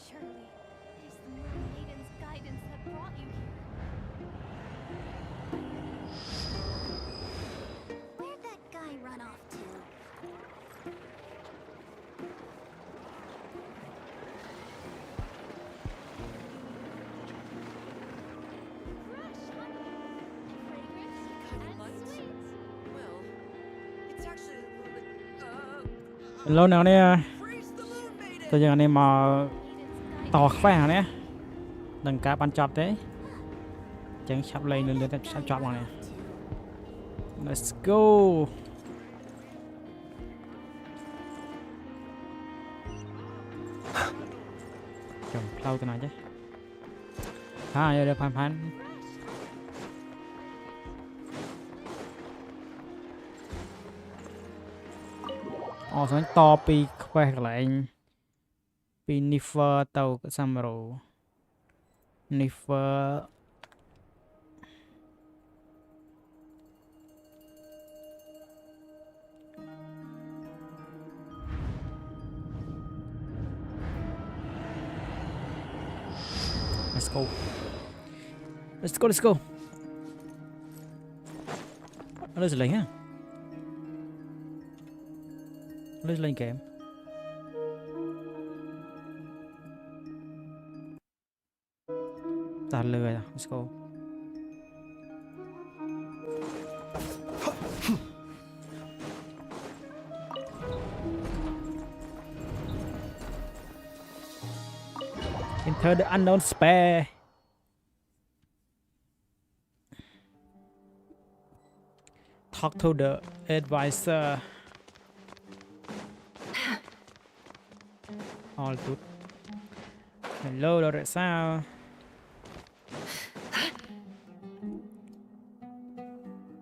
Surely it is the Moon Maiden's guidance that brought you here. Where'd that guy run off to? Fresh honey, fragrant and sweet. Well, it's actually a little bit. lâu nào nè Praise the Moon Maiden! tôi giờ anh em mà Maiden's tỏ guidance. khoe hả nè đừng cá bắn chọp thế chẳng sắp lên lên lên sắp chọp này let's go chồng lâu từ này chứ giờ được phán sáng to pi khoe lại pi nifer tàu cái samro nifer let's go let's go nó lên ha lên kèm ta lừa let's go enter the unknown spare talk to the advisor all good hello đó tại sao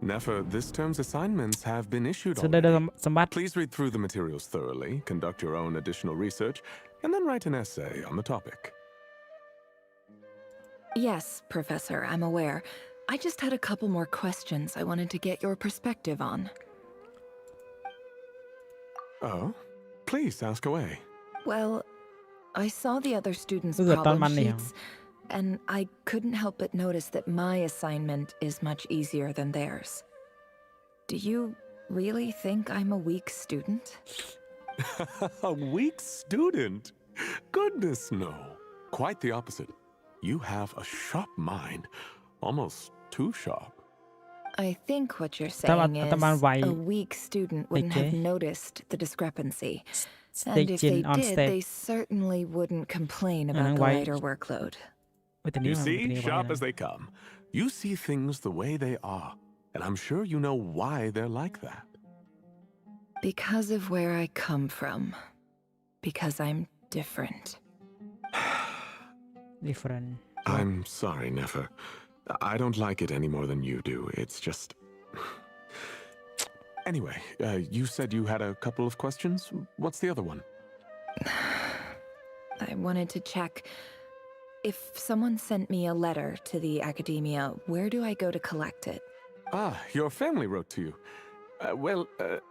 Nefer, this term's assignments have been issued so đây already. là sắm bắt Please read through the materials thoroughly, conduct your own additional research, and then write an essay on the topic. Yes, Professor, I'm aware. I just had a couple more questions I wanted to get your perspective on. Oh? Please ask away. Well, I saw the other students' Bây giờ toàn problem bắn này hả? sheets, and I couldn't help but notice that my assignment is much easier than theirs. Do you really think I'm a weak student? A weak student? Goodness, no. Quite the opposite. You have a sharp mind, almost too sharp. I think what you're Tama- saying is tama vài a weak student wouldn't have cái noticed the discrepancy. And stage if they on did, stage they certainly wouldn't complain about đang the quay- lighter workload. You see, sharp as they come. You see things the way they are, and I'm sure you know why they're like that. Because of where I come from. Because I'm different. different I'm sorry, Nefer. I don't like it any more than you do. It's just... Anyway, you said you had a couple of questions. What's the other one? I wanted to check. If someone sent me a letter to the academia, where do I go to collect it? Ah, your family wrote to you.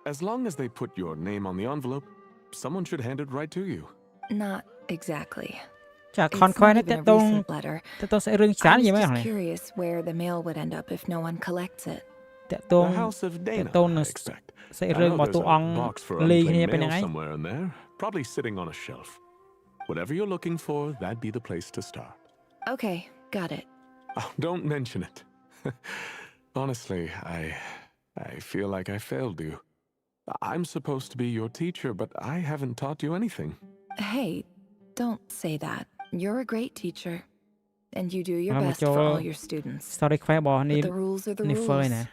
As long as they put your name on the envelope, someone should hand it right to you. Not exactly. chả It's con khoe not nó even a tết tông recent letter. sẽ rương I sáng was gì mấy just thằng này curious where the mail would end up if no one collects it. tết The tông House of Dana, tôn I là expect. sẽ I rương know mà there's tụ a ong box for ly unclaimed như bên mail này somewhere in there, probably sitting on a shelf. Whatever you're looking for, that'd be the place to start. Okay, got it. Oh, don't mention it. Honestly, I feel like I failed you. I'm supposed to be your teacher, but I haven't taught you anything. Hey, don't say that. You're a great teacher. And you do your mà best for all your students. sau đây khoe bò But đi the rules are the đi phơi rules. nè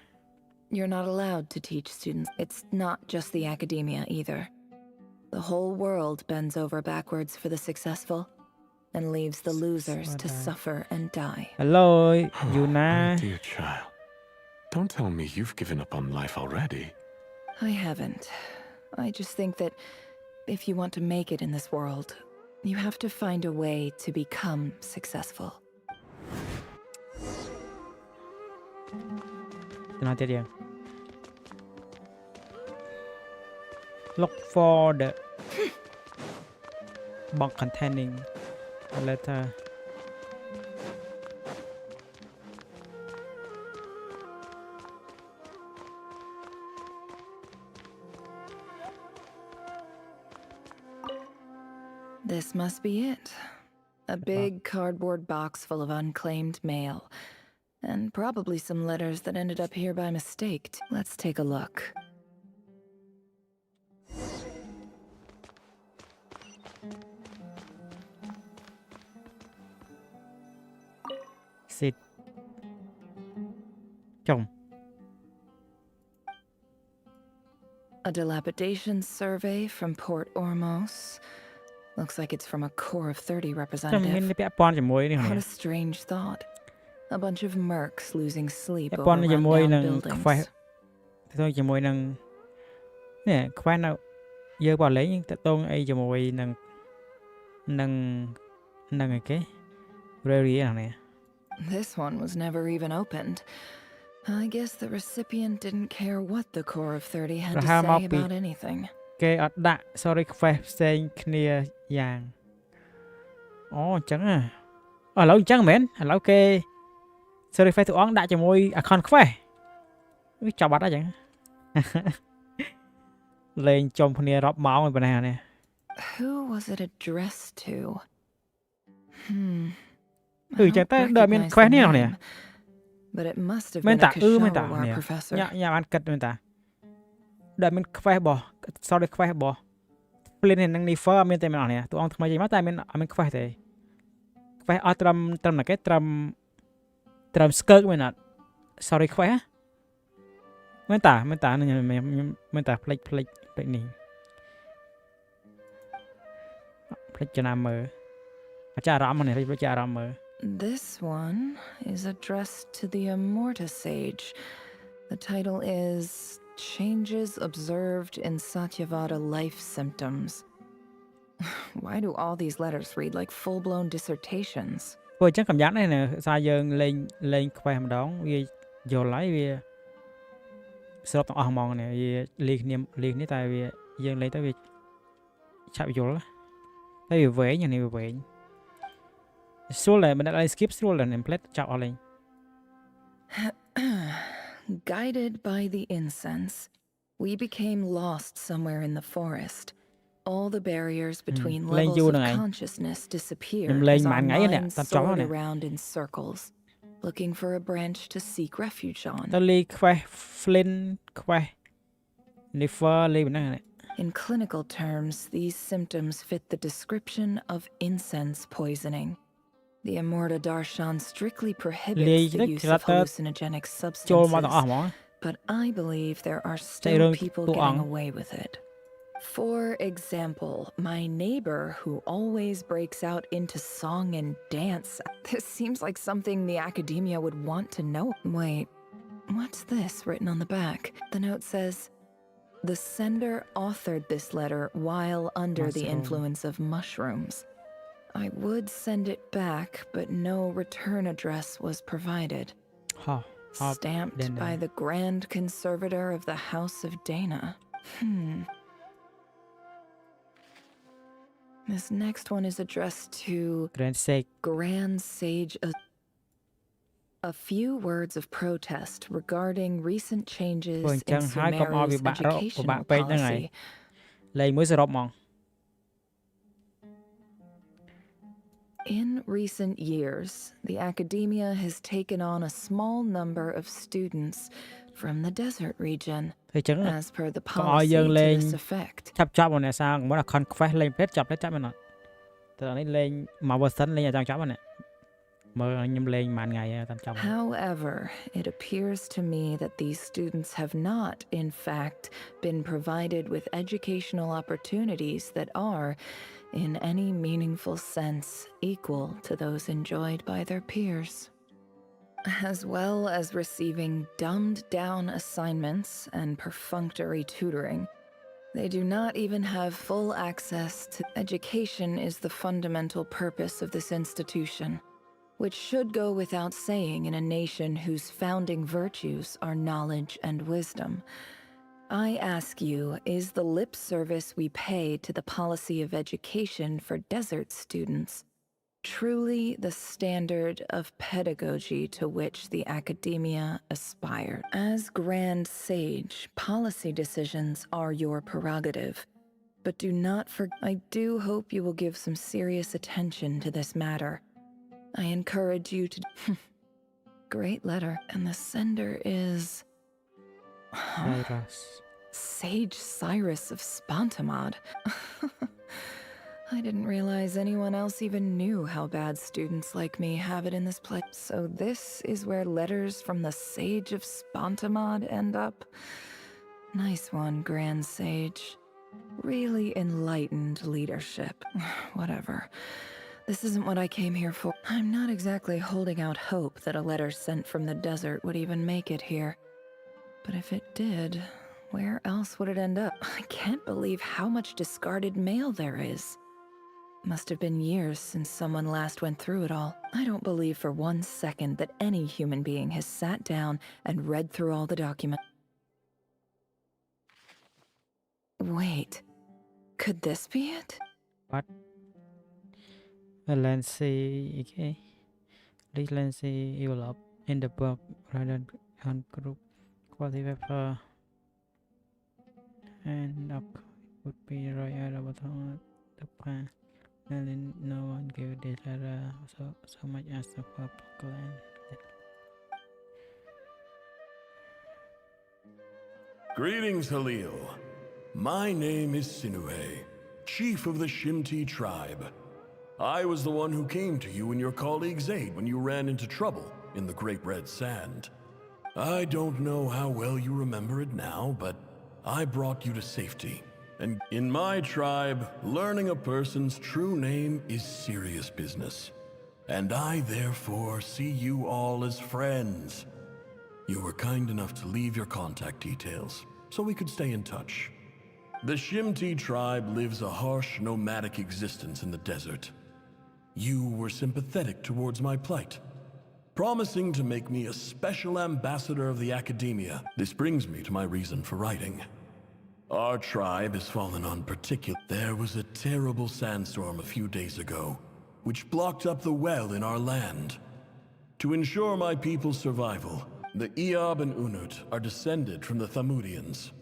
You're not allowed to teach students. It's not just the academia either. The whole world bends over backwards for the successful and leaves the losers to suffer and die. hello My Yuna dear child, don't tell me you've given up on life already. I haven't. I just think that if you want to make it in this world, you have to find a way to become successful. nói tiếp đi look for the box containing a letter This must be it. A big cardboard box full of unclaimed mail. And probably some letters that ended up here by mistake. Let's take a look. Sit chồng A dilapidation survey from Port Ormos. Looks like it's from a Corps of 30 chồng representative. មានពាក់ព័ន្ធជាមួយនេះ What a strange thought. A bunch of mercs losing sleep ពាក់ over ព័ន្ធជាមួយនឹង rundown ខ្វេះ buildings. ទៅជាមួយនឹងនេះខ្វេះនៅយើងបើលេងតតងអីជាមួយនឹងនឹងអីគេ Rary ហ្នឹងនេះ This one was never even opened. I guess the recipient didn't care what the Corps of 30 had to Rahama say Pi. about anything. គេអត់ដាក់ sorry ខ្វេះផ្សេងគ្នាយ៉ាងអូអញ្ចឹងឥឡូវអញ្ចឹងមែនឥឡូវគេ sorry ខ្វេះតួអង្គដាក់ជាមួយ account ខ្វេះវាចាប់បាត់អញ្ចឹង លេងចំគ្នារាប់ម៉ោងឯប៉ុណ្ណេះនេះ Who was it addressed to? I អញ្ចឹង don't តើដល់មាន recognize ខ្វេះ the នេះហ្នឹងនេះ name, but it must have មែន been តា a មែនតា Kashawa នេះ professor. ញ៉ាំបានគិតមែនតាដល់មានខ្វេះបោះ sorry ខ្វេះបោះ plane នឹង Nefer មានតែម្ដងនេះតួអង្គថ្មីចេញមកតែមានអត់មានខ្វេះទេខ្វេះអត់ត្រឹមណាគេត្រឹម skirt មែនអត់ sorry ខ្វេះមែនតាមែនតាផ្លេចនេះផ្លេចចំណាំមើលអាចារ្យអារម្មណ៍នេះផ្លេចអារម្មណ៍មើល This one is addressed to the Immorta Sage. The title is Changes Observed in Satyavada Life Symptoms. Why do all these letters read like full-blown dissertations? ព្រោះអញ្ចឹងកំយ៉ាងនេះសារយើងលេងខ្វេះម្ដងវាយល់ហើយវាស្របទាំងអស់ហ្មងនេះវាលេខនេះតែវាយើងលេងទៅវាឆាប់យល់តែវាវែងនេះវាវែង ស្រួលដែរមិនដាក់ឲ្យ skip ស្រួលដែរ template ចាប់អស់លេង Guided by the incense, we became lost somewhere in the forest. All the barriers between levels of consciousness disappeared as our minds soared around in circles, looking for a branch to seek refuge on. តើលេខខ្វេះ flint ខ្វេះ nefer លេខប៉ុណ្ណឹង In clinical terms, these symptoms fit the description of incense poisoning. The Immorta Darshan strictly prohibits the use of hallucinogenic substances, but I believe there are still people getting away with it. For example, my neighbor who always breaks out into song and dance. This seems like something the academia would want to know. Wait, what's this written on the back? The note says, the sender authored this letter while under the influence of mushrooms. I would send it back, but no return address was provided. Stamped by the Grand Conservator of the House of Dana. This next one is addressed to Grand Sage. A few words of protest regarding recent changes in Sumeru's educational policy. In recent years, the academia has taken on a small number of students from the desert region, as per the policy to this effect. ចាប់មកអ្នកសាងមក account quest លេង plate ចាប់មែនអត់តើនេះលេងមក version លេងអាចចាប់ហ្នឹងមើលខ្ញុំលេងមួយថ្ងៃហើយតាមចាប់ However, it appears to me that these students have not, in fact, been provided with educational opportunities that are, in any meaningful sense, equal to those enjoyed by their peers. As well as receiving dumbed-down assignments and perfunctory tutoring, they do not even have full access to education is the fundamental purpose of this institution, which should go without saying in a nation whose founding virtues are knowledge and wisdom. I ask you, is the lip service we pay to the policy of education for desert students truly the standard of pedagogy to which the academia aspired? As Grand Sage, policy decisions are your prerogative. But do not forget, I do hope you will give some serious attention to this matter. I encourage you to... Great letter. And the sender is... Huh? Cyrus. Sage Cyrus of Spontamod. I didn't realize anyone else even knew how bad students like me have it in this place. So this is where letters from the Sage of Spontamod end up? Nice one, Grand Sage. Really enlightened leadership. Whatever. This isn't what I came here for. I'm not exactly holding out hope that a letter sent from the desert would even make it here. But if it did, where else would it end up? I can't believe how much discarded mail there is. Must have been years since someone last went through it all. I don't believe for 1 second that any human being has sat down and read through all the documents. Wait, could this be it? What? Lancy, okay. This Lancy Europe in the book rather than group quality paper and up would be right out of the pan. And then no one gave this letter so much as the purple and Greetings, Halil. My name is Sinue, chief of the Shimti tribe. I was the one who came to you and your colleague Zaid when you ran into trouble in the Great Red Sand. I don't know how well you remember it now, but I brought you to safety. And in my tribe, learning a person's true name is serious business. And I therefore see you all as friends. You were kind enough to leave your contact details, so we could stay in touch. The Shimti tribe lives a harsh, nomadic existence in the desert. You were sympathetic towards my plight, promising to make me a special ambassador of the academia. This brings me to my reason for writing. Our tribe has fallen on particular. There was a terrible sandstorm a few days ago, which blocked up the well in our land. To ensure my people's survival, the Eob and Unut are descended from the Thamudians.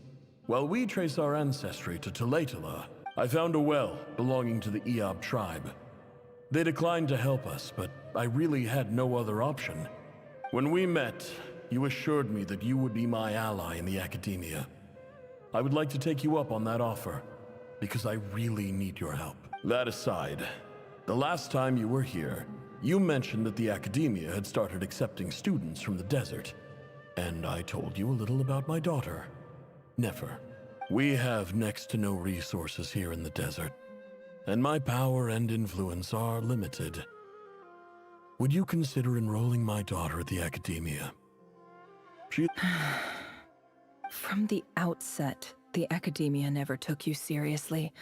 While we trace our ancestry to Tulatala, I found a well belonging to the Eob tribe. They declined to help us, but I really had no other option. When we met, you assured me that you would be my ally in the academia. I would like to take you up on that offer, because I really need your help. That aside, the last time you were here, you mentioned that the academia had started accepting students from the desert, and I told you a little about my daughter, Nefer. We have next to no resources here in the desert, and my power and influence are limited. Would you consider enrolling my daughter at the academia? From the outset, the academia never took you seriously.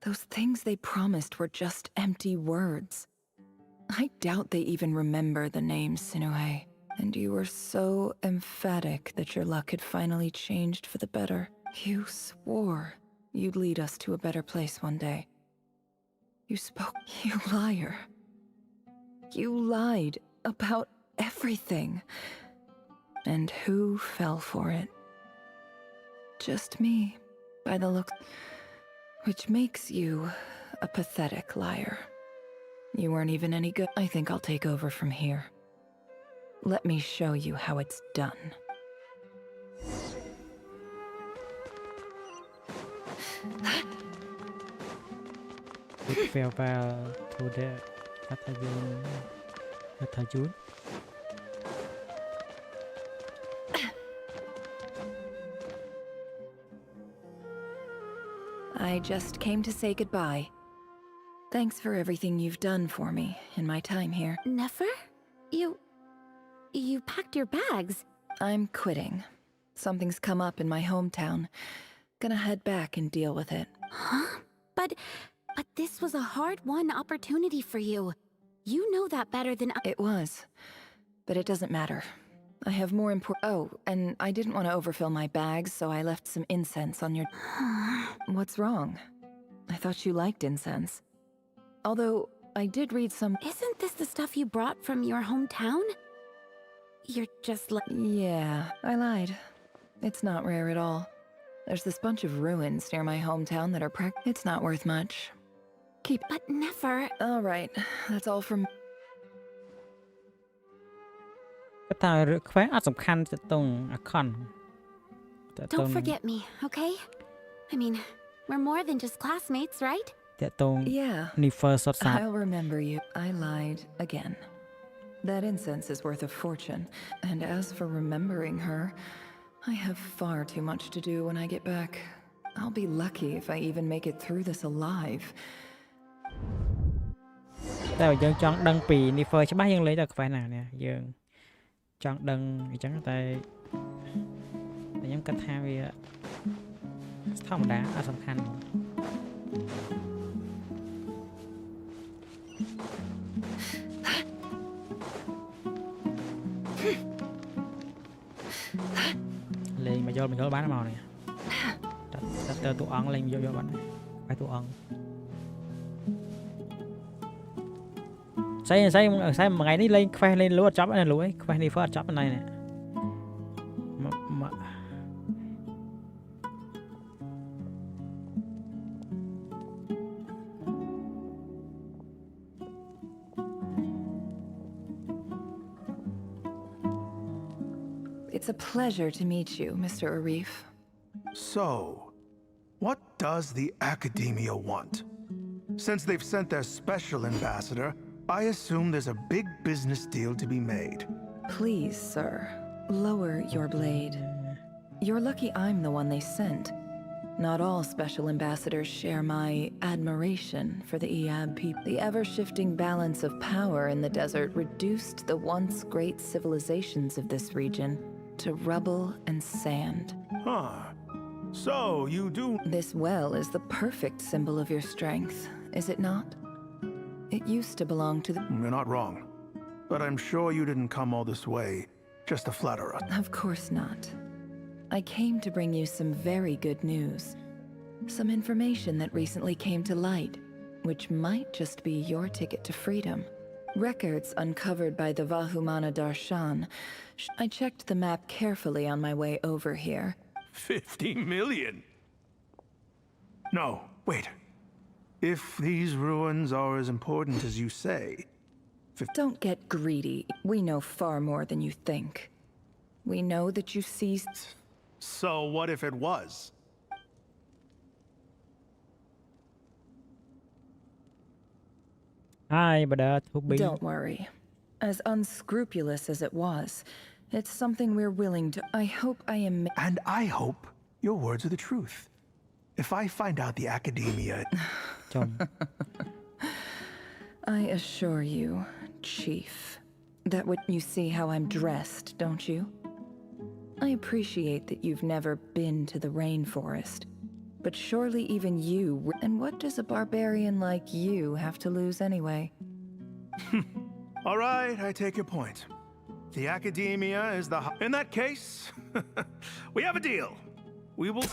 Those things they promised were just empty words. I doubt they even remember the name Sinue. And you were so emphatic that your luck had finally changed for the better. You swore you'd lead us to a better place one day. You spoke, you liar. You lied about everything. And who fell for it? Just me, by the looks. Which makes you a pathetic liar. You weren't even any good. I think I'll take over from here. Let me show you how it's done. farewell to the Battalion. I just came to say goodbye. Thanks for everything you've done for me in my time here. Nefer? You packed your bags. I'm quitting. Something's come up in my hometown. Gonna head back and deal with it. Huh? But this was a hard-won opportunity for you. You know that better than I... It was. But it doesn't matter. I have more important. Oh, and I didn't want to overfill my bags, so I left some incense on your. What's wrong? I thought you liked incense. Although I did read some. Isn't this the stuff you brought from your hometown? You're just like. Yeah, I lied. It's not rare at all. There's this bunch of ruins near my hometown that are It's not worth much. Keep. But never. All right, that's all from. គាត់ថារឿងខ្វែអត់សំខាន់ទៅតងអាខនទៅតង Don't forget me, okay? I mean, we're more than just classmates, right? ទៅតង Yeah. Nifer សុតសាប I'll remember you. I lied again. That incense is worth a fortune. And as for remembering her, I have far too much to do when I get back. I'll be lucky if I even make it through this alive. តែបើយើងចង់ដឹងពី Nifer ច្បាស់យើងលេងទៅខ្វែណានេះយើងចង់ដឹងអញ្ចឹងតែខ្ញុំគិតថាវាធម្មតាអត់សំខាន់ហ្មង លេងមកយល់បានមកនេះតែតើតួអង្គលេងយល់បានហើយតួអង្គស្អីមួយថ្ងៃនេះលេងខ្វេះលេងលួអត់ចប់ណាលួអីខ្វេះនេះហ្វអត់ចប់ណានេះ It's a pleasure to meet you, Mr. Arif. So, what does the Academia want? Since they've sent their special ambassador, I assume there's a big business deal to be made. Please, sir, lower your blade. You're lucky I'm the one they sent. Not all special ambassadors share my admiration for the Eab people. The ever-shifting balance of power in the desert reduced the once great civilizations of this region to rubble and sand. Huh. So, you do... This well is the perfect symbol of your strength, is it not? It used to belong to the... You're not wrong. But I'm sure you didn't come all this way just to flatter us. Of course not. I came to bring you some very good news. Some information that recently came to light, which might just be your ticket to freedom. Records uncovered by the Vahumana Darshan. I checked the map carefully on my way over here. 50 million? No, wait. If these ruins are as important as you say... Don't get greedy. We know far more than you think. We know that you seized... So what if it was? Hi, brother. Don't worry. As unscrupulous as it was, it's something we're willing to... I hope I am... And I hope your words are the truth. If I find out the Academia... I assure you, Chief, that when you see how I'm dressed, don't you? I appreciate that you've never been to the rainforest, but surely even you... And what does a barbarian like you have to lose anyway? All right, I take your point. The Academia is the... In that case, we have a deal. We will...